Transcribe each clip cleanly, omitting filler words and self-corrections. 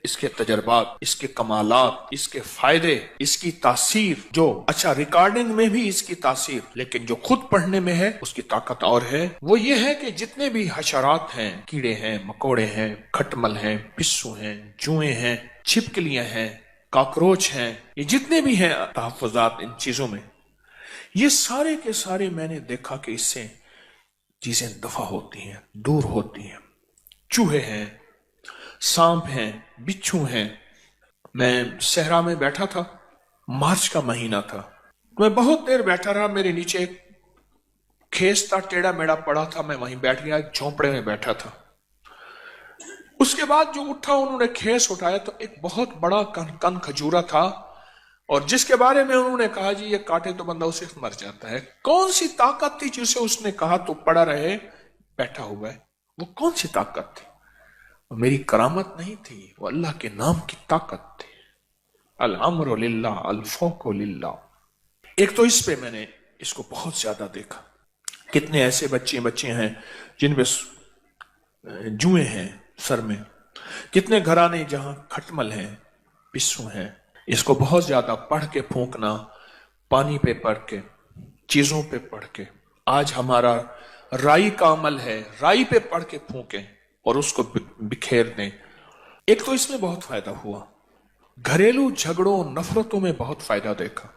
اس کے تجربات، اس کے کمالات، اس کے فائدے، اس کی تاثیر، جو اچھا ریکارڈنگ میں بھی اس کی تاثیر، لیکن جو خود پڑھنے میں ہے اس کی طاقت اور ہے۔ وہ یہ ہے کہ جتنے بھی حشرات ہیں، کیڑے ہیں، مکوڑے ہیں، کھٹمل ہیں، پسو ہیں، جوئیں ہیں، چھپکلیاں ہیں، کاکروچ ہیں، یہ جتنے بھی ہیں تحفظات ان چیزوں میں، یہ سارے کے سارے میں نے دیکھا کہ اس سے چیزیں دفع ہوتی ہیں، دور ہوتی ہیں۔ چوہے ہیں، سانپ ہیں، بچھو ہیں۔ میں صحرا میں بیٹھا تھا، مارچ کا مہینہ تھا، میں بہت دیر بیٹھا رہا، میرے نیچے ایک کھیس تھا، ٹیڑھا میڑا پڑا تھا، میں وہیں بیٹھ گیا، ایک جھونپڑے میں بیٹھا تھا۔ اس کے بعد جو اٹھا، انہوں نے کھیس اٹھایا تو ایک بہت بڑا کن کھجورا تھا، اور جس کے بارے میں انہوں نے کہا جی یہ کاٹے تو بندہ اسے مر جاتا ہے۔ کون سی طاقت تھی جسے اس نے کہا تو پڑا رہے بیٹھا ہوا ہے؟ وہ کون سی طاقت تھی؟ وہ میری کرامت نہیں تھی، وہ اللہ کے نام کی طاقت تھی۔ الامر للہ الفوق للہ۔ ایک تو اس پہ میں نے اس کو بہت زیادہ دیکھا، کتنے ایسے بچے ہیں جن پہ جوئیں ہیں سر میں، کتنے گھرانے جہاں کھٹمل ہیں، پسو ہیں۔ اس کو بہت زیادہ پڑھ کے پھونکنا، پانی پہ پڑھ کے، چیزوں پہ پڑھ کے۔ آج ہمارا رائی کا عمل ہے، رائی پہ پڑھ کے پھونکیں اور اس کو بکھیر دیں۔ ایک تو اس میں بہت فائدہ ہوا، گھریلو جھگڑوں نفرتوں میں بہت فائدہ دیکھا۔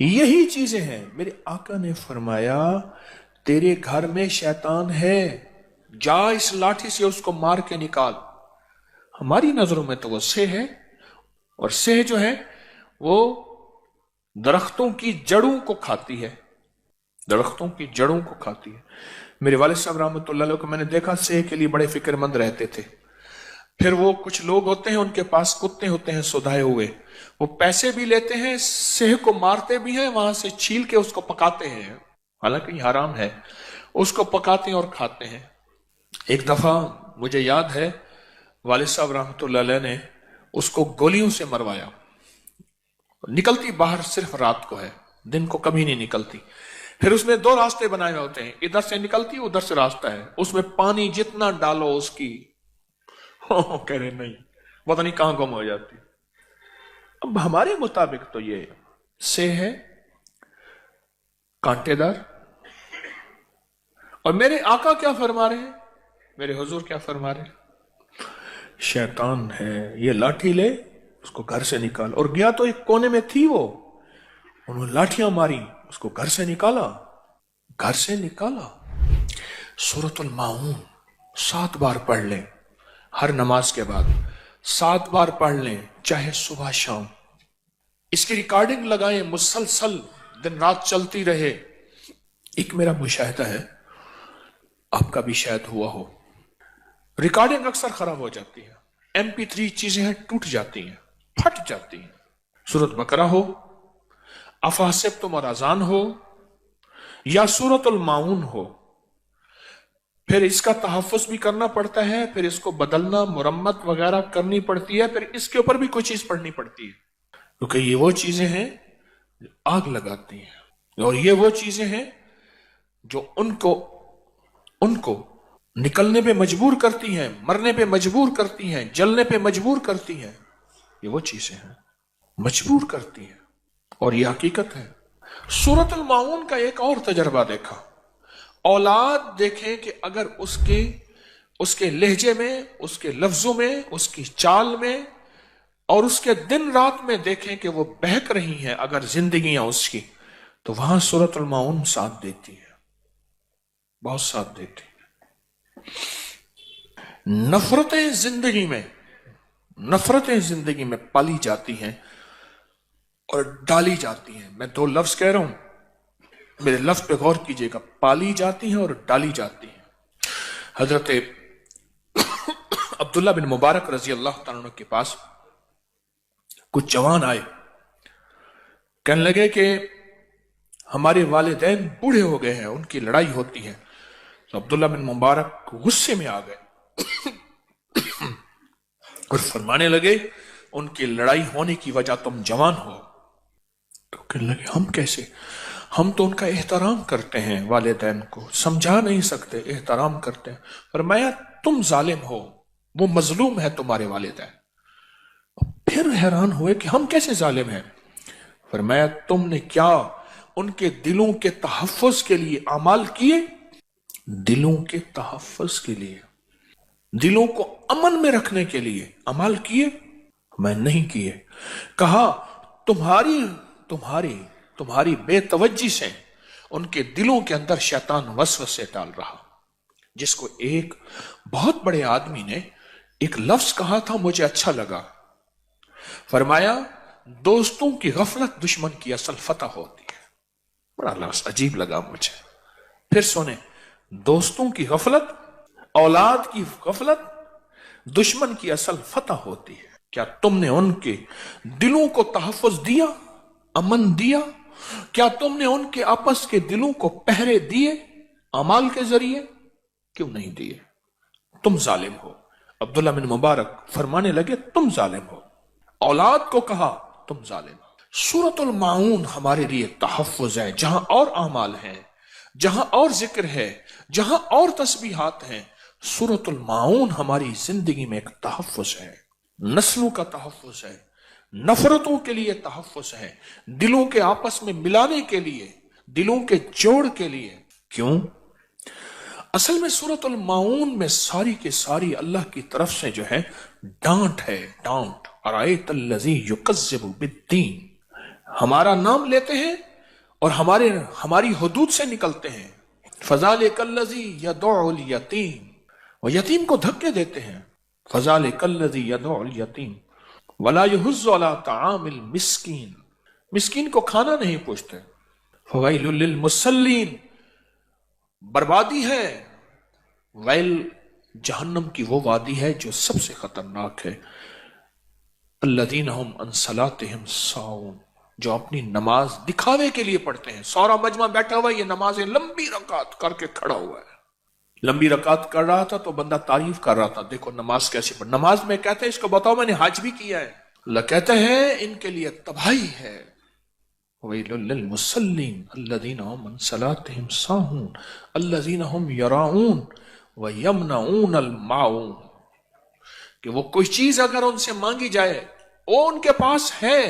یہی چیزیں ہیں، میرے آقا نے فرمایا تیرے گھر میں شیطان ہے، جا اس لاٹھی سے اس کو مار کے نکال۔ ہماری نظروں میں تو وہ سہ ہے، اور سہ جو ہے وہ درختوں کی جڑوں کو کھاتی ہے، درختوں کی جڑوں کو کھاتی ہے۔ میرے والد صاحب رحمۃ اللہ علیہ کو میں نے دیکھا سہ کے لیے بڑے فکر مند رہتے تھے۔ پھر وہ کچھ لوگ ہوتے ہیں ان کے پاس کتے ہوتے ہیں سدھائے ہوئے، وہ پیسے بھی لیتے ہیں، سہ کو مارتے بھی ہیں، وہاں سے چھیل کے اس کو پکاتے ہیں، حالانکہ یہ حرام ہے، اس کو پکاتے ہیں اور کھاتے ہیں۔ ایک دفعہ مجھے یاد ہے والد صاحب رحمۃ اللہ علیہ نے اس کو گولیوں سے مروایا، نکلتی باہر صرف رات کو ہے، دن کو کبھی نہیں نکلتی۔ پھر اس میں دو راستے بنائے ہوتے ہیں، ادھر سے نکلتی ادھر سے راستہ ہے، اس میں پانی جتنا ڈالو اس کی کہہ رہے نہیں پتہ نہیں کہاں گم ہو جاتی۔ اب ہمارے مطابق تو یہ سے ہے کانٹے دار، اور میرے آقا کیا فرما رہے ہیں، میرے حضور کیا فرما رہے ہیں؟ شیطان ہے، یہ لاٹھی لے اس کو گھر سے نکال۔ اور گیا تو ایک کونے میں تھی وہ، انہوں نے لاٹھیاں ماری، اس کو گھر سے نکالا، گھر سے نکالا۔ سورۃ الماعون 7 بار پڑھ لیں، ہر نماز کے بعد 7 بار پڑھ لیں، چاہے صبح شام۔ اس کی ریکارڈنگ لگائیں، مسلسل دن رات چلتی رہے۔ ایک میرا مشاہدہ ہے، آپ کا بھی شاید ہوا ہو، ریکارڈنگ اکثر خراب ہو جاتی ہے، MP3 چیزیں ہیں ٹوٹ جاتی ہیں، پھٹ جاتی ہیں۔ سورۃ بقرہ ہو، افحسبتم اور اذان ہو، یا سورۃ الماعون ہو، پھر اس کا تحفظ بھی کرنا پڑتا ہے، پھر اس کو بدلنا، مرمت وغیرہ کرنی پڑتی ہے، پھر اس کے اوپر بھی کوئی چیز پڑھنی پڑتی ہے، کیونکہ یہ وہ چیزیں ہیں جو آگ لگاتی ہیں، اور یہ وہ چیزیں ہیں جو ان کو نکلنے پہ مجبور کرتی ہیں، مرنے پہ مجبور کرتی ہیں، جلنے پہ مجبور کرتی ہیں۔ یہ وہ چیزیں ہیں مجبور کرتی ہیں، اور یہ حقیقت ہے۔ سورۃ الماعون کا ایک اور تجربہ دیکھا، اولاد دیکھیں کہ اگر اس کے لہجے میں، اس کے لفظوں میں، اس کی چال میں، اور اس کے دن رات میں دیکھیں کہ وہ بہک رہی ہیں اگر زندگیاں اس کی، تو وہاں سورۃ الماعون ساتھ دیتی ہے، بہت ساتھ دیتی ہے۔ نفرتیں زندگی میں پالی جاتی ہیں اور ڈالی جاتی ہیں۔ میں 2 لفظ کہہ رہا ہوں، میرے لفظ پہ غور کیجئے گا، پالی جاتی ہیں اور ڈالی جاتی ہیں۔ حضرت عبداللہ بن مبارک رضی اللہ تعالیٰ عنہ کے پاس کچھ جوان آئے، کہنے لگے کہ ہمارے والدین بوڑھے ہو گئے ہیں، ان کی لڑائی ہوتی ہے۔ تو عبداللہ بن مبارک غصے میں آ گئے اور فرمانے لگے ان کی لڑائی ہونے کی وجہ تم جوان ہو۔ تو کہنے لگے ہم کیسے، ہم تو ان کا احترام کرتے ہیں، والدین کو سمجھا نہیں سکتے، احترام کرتے ہیں۔ فرمایا تم ظالم ہو، وہ مظلوم ہے تمہارے والدین، پھر حیران ہوئے کہ ہم کیسے ظالم ہیں؟ فرمایا تم نے کیا ان کے دلوں کے تحفظ کے لیے اعمال کیے؟ دلوں کے تحفظ کے لیے، دلوں کو امن میں رکھنے کے لیے عمل کیے؟ میں نہیں کیے۔ کہا تمہاری تمہاری تمہاری بے توجہی سے ان کے دلوں کے اندر شیطان وسوسے ڈال رہا، جس کو ایک بہت بڑے آدمی نے ایک لفظ کہا تھا، مجھے اچھا لگا۔ فرمایا دوستوں کی غفلت دشمن کی اصل فتح ہوتی ہے۔ بڑا لفظ عجیب لگا مجھے۔ پھر سنیں، دوستوں کی غفلت، اولاد کی غفلت دشمن کی اصل فتح ہوتی ہے۔ کیا تم نے ان کے دلوں کو تحفظ دیا، امن دیا؟ کیا تم نے ان کے آپس کے دلوں کو پہرے دیے اعمال کے ذریعے؟ کیوں نہیں دیے؟ تم ظالم ہو۔ عبداللہ بن مبارک فرمانے لگے تم ظالم ہو۔ اولاد کو کہا تم ظالم ہو۔ سورۃ الماعون ہمارے لیے تحفظ ہے، جہاں اور اعمال ہیں، جہاں اور ذکر ہے، جہاں اور تسبیحات ہیں، سورۃ الماعون ہماری زندگی میں ایک تحفظ ہے، نسلوں کا تحفظ ہے، نفرتوں کے لیے تحفظ ہے، دلوں کے آپس میں ملانے کے لیے، دلوں کے جوڑ کے لیے۔ کیوں؟ اصل میں سورۃ الماعون میں ساری کی ساری اللہ کی طرف سے جو ہے ڈانٹ ہے، ڈانٹ۔ ارائیت الذی یکذب بالدین، ہمارا نام لیتے ہیں اور ہماری حدود سے نکلتے ہیں۔ فذالک الذی یدع الیتیم، وہ یتیم کو دھکے دیتے ہیں۔ فذالک الذی یدع الیتیم ولا یحض علی طعام المسکین، مسکین کو کھانا نہیں پوچھتے۔ فویل للمصلین، بربادی ہے، ویل جہنم کی وہ وادی ہے جو سب سے خطرناک ہے۔ الذین هم عن صلاتهم ساہون، جو اپنی نماز دکھاوے کے لیے پڑھتے ہیں۔ سورا مجمع بیٹھا ہوا ہے، یہ نمازیں لمبی رکعت کر کے کھڑا ہوا ہے، لمبی رکعت کر رہا تھا تو بندہ تعریف کر رہا تھا، دیکھو نماز کیسے پڑھ۔ نماز میں کہتے ہیں اس کو بتاؤ میں نے حج بھی کیا ہے۔ اللہ کہتے ہیں ان کے لیے تباہی ہے۔ ویل للمصلین الذین هم عن صلاتهم ساہون الذین هم یراؤون ویمنعون الماعون، کہ وہ کوئی چیز اگر ان سے مانگی جائے وہ ان کے پاس ہے،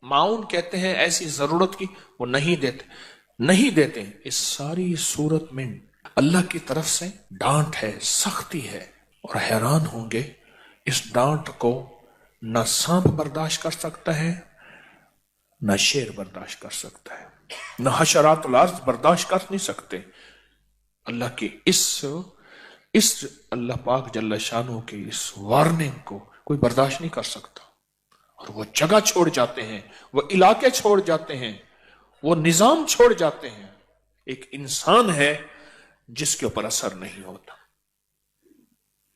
معاون کہتے ہیں ایسی ضرورت کی، وہ نہیں دیتے۔ اس ساری صورت میں اللہ کی طرف سے ڈانٹ ہے، سختی ہے، اور حیران ہوں گے اس ڈانٹ کو نہ سانپ برداشت کر سکتا ہے، نہ شیر برداشت کر سکتا ہے، نہ حشرات الارض برداشت کر نہیں سکتے۔ اللہ کی اس اللہ پاک جل شانہ کی اس وارننگ کو کوئی برداشت نہیں کر سکتا، اور وہ جگہ چھوڑ جاتے ہیں، وہ علاقے چھوڑ جاتے ہیں، وہ نظام چھوڑ جاتے ہیں۔ ایک انسان ہے جس کے اوپر اثر نہیں ہوتا،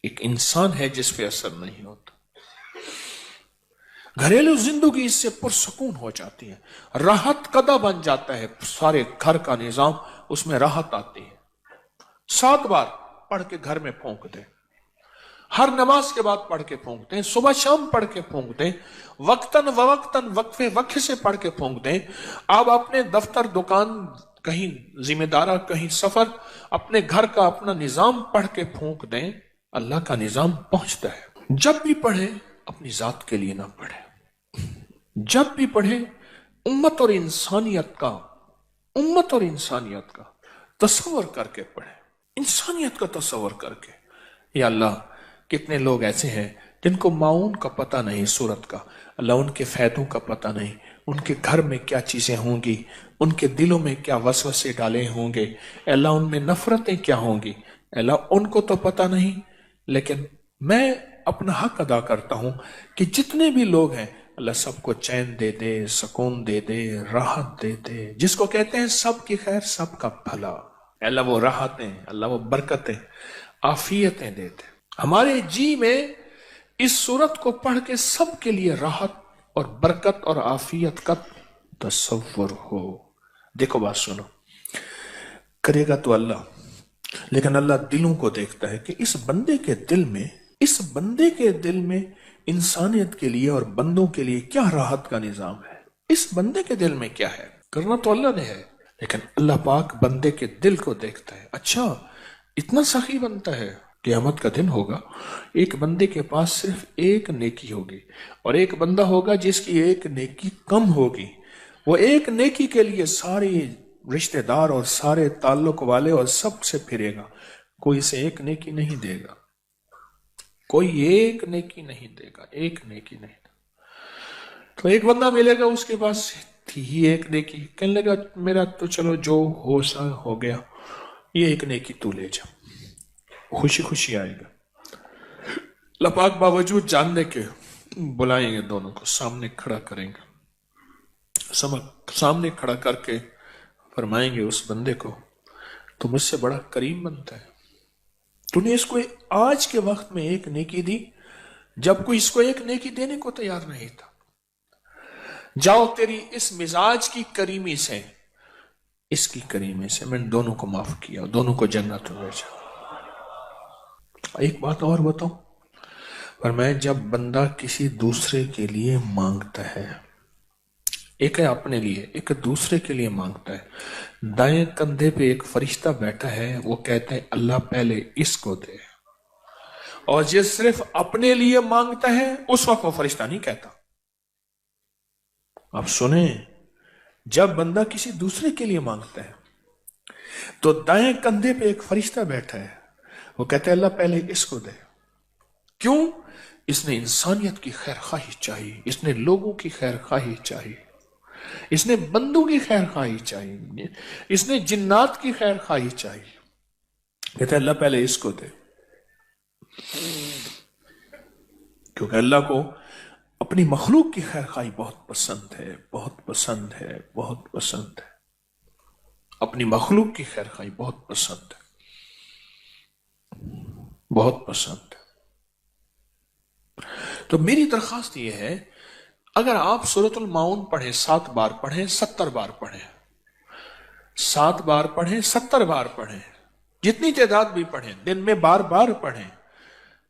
ایک انسان ہے جس پہ اثر نہیں ہوتا۔ گھریلو زندگی اس سے پرسکون ہو جاتی ہے، راحت قدہ بن جاتا ہے، سارے گھر کا نظام اس میں راحت آتی ہے۔ 7 بار پڑھ کے گھر میں پھونک دیں، ہر نماز کے بعد پڑھ کے پھونک دیں، صبح شام پڑھ کے پھونک دیں، وقتاً وقتاً وقفے وقفے سے پڑھ کے پھونک دیں۔ آپ اپنے دفتر، دکان، کہیں ذمہ دارہ، کہیں سفر، اپنے گھر کا اپنا نظام پڑھ کے پھونک دیں، اللہ کا نظام پہنچتا ہے۔ جب بھی پڑھیں اپنی ذات کے لیے نہ پڑھیں، جب بھی پڑھیں امت اور انسانیت کا تصور کر کے پڑھیں، انسانیت کا تصور کر کے۔ یا اللہ کتنے لوگ ایسے ہیں جن کو معاون کا پتہ نہیں، صورت کا، اللہ ان کے فائدوں کا پتہ نہیں، ان کے گھر میں کیا چیزیں ہوں گی، ان کے دلوں میں کیا وسوسے ڈالے ہوں گے، اللہ ان میں نفرتیں کیا ہوں گی، اللہ ان کو تو پتہ نہیں۔ لیکن میں اپنا حق ادا کرتا ہوں کہ جتنے بھی لوگ ہیں اللہ سب کو چین دے دے، سکون دے دے، راحت دے دے، جس کو کہتے ہیں سب کی خیر، سب کا بھلا۔ اللہ وہ راحتیں، اللہ وہ برکتیں، عافیتیں دے دے ہمارے جی میں۔ اس صورت کو پڑھ کے سب کے لیے راحت اور برکت اور عافیت کا تصور ہو۔ دیکھو بات سنو، کرے گا تو اللہ، لیکن اللہ دلوں کو دیکھتا ہے کہ اس بندے کے دل میں انسانیت کے لیے اور بندوں کے لیے کیا راحت کا نظام ہے، اس بندے کے دل میں کیا ہے۔ کرنا تو اللہ نے ہے، لیکن اللہ پاک بندے کے دل کو دیکھتا ہے۔ اچھا اتنا سخی بنتا ہے، قیامت کا دن ہوگا، ایک بندے کے پاس صرف ایک نیکی ہوگی، اور ایک بندہ ہوگا جس کی ایک نیکی کم ہوگی۔ وہ ایک نیکی کے لیے سارے رشتہ دار اور سارے تعلق والے اور سب سے پھرے گا، کوئی اسے ایک نیکی نہیں دے گا، کوئی ایک نیکی نہیں دے گا، ایک نیکی نہیں دے گا۔ تو ایک بندہ ملے گا، اس کے پاس تھی ہی ایک نیکی، کہنے لگا میرا تو چلو جو ہو سا ہو گیا، یہ ایک نیکی تو لے جا، خوشی خوشی آئے گا۔ اللہ پاک باوجود جاننے کے بلائیں گے، دونوں کو سامنے کھڑا کریں گے، سامنے کھڑا کر کے فرمائیں گے اس بندے کو تو مجھ سے بڑا کریم بنتا ہے، تو نے اس کو آج کے وقت میں ایک نیکی دی جب کوئی اس کو ایک نیکی دینے کو تیار نہیں تھا۔ جاؤ تیری اس مزاج کی کریمی سے، اس کی کریمی سے میں نے دونوں کو معاف کیا، دونوں کو جنت میں بھیجا۔ ایک بات اور بتاؤں، پر میں جب بندہ کسی دوسرے کے لیے مانگتا ہے، ایک ہے اپنے لیے، ایک دوسرے کے لیے مانگتا ہے، دائیں کندھے پہ ایک فرشتہ بیٹھا ہے، وہ کہتا ہے اللہ پہلے اس کو دے، اور جس صرف اپنے لیے مانگتا ہے اس وقت وہ فرشتہ نہیں کہتا۔ آپ سنیں، جب بندہ کسی دوسرے کے لیے مانگتا ہے تو دائیں کندھے پہ ایک فرشتہ بیٹھا ہے، وہ کہتا ہے اللہ پہلے اس کو دے۔ کیوں؟ اس نے انسانیت کی خیر خواہی چاہیے، اس نے لوگوں کی خیر خواہی چاہیے، اس نے بندوں کی خیر خواہی چاہیے، اس نے جنات کی خیر خواہی چاہیے، کہتا ہے اللہ پہلے اس کو دے، کیونکہ اللہ کو اپنی مخلوق کی خیر خواہی بہت پسند ہے، بہت پسند ہے، بہت پسند ہے، اپنی مخلوق کی خیر خواہی بہت پسند ہے، بہت پسند ہے۔ تو میری درخواست یہ ہے، اگر آپ سورۃ الماؤن پڑھیں، 7 بار پڑھیں، 70 بار پڑھیں، 7 بار پڑھیں، 70 بار پڑھیں، جتنی تعداد بھی پڑھیں، دن میں بار بار پڑھیں،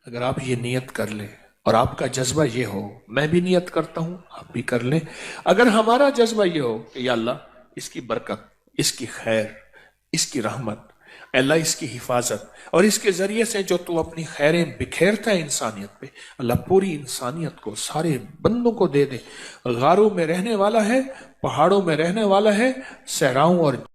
اگر آپ یہ نیت کر لیں اور آپ کا جذبہ یہ ہو، میں بھی نیت کرتا ہوں، آپ بھی کر لیں، اگر ہمارا جذبہ یہ ہو کہ یا اللہ اس کی برکت، اس کی خیر، اس کی رحمت، اللہ اس کی حفاظت، اور اس کے ذریعے سے جو تو اپنی خیریں بکھیرتا ہے انسانیت پہ، اللہ پوری انسانیت کو، سارے بندوں کو دے دے۔ غاروں میں رہنے والا ہے، پہاڑوں میں رہنے والا ہے، صحراؤں اور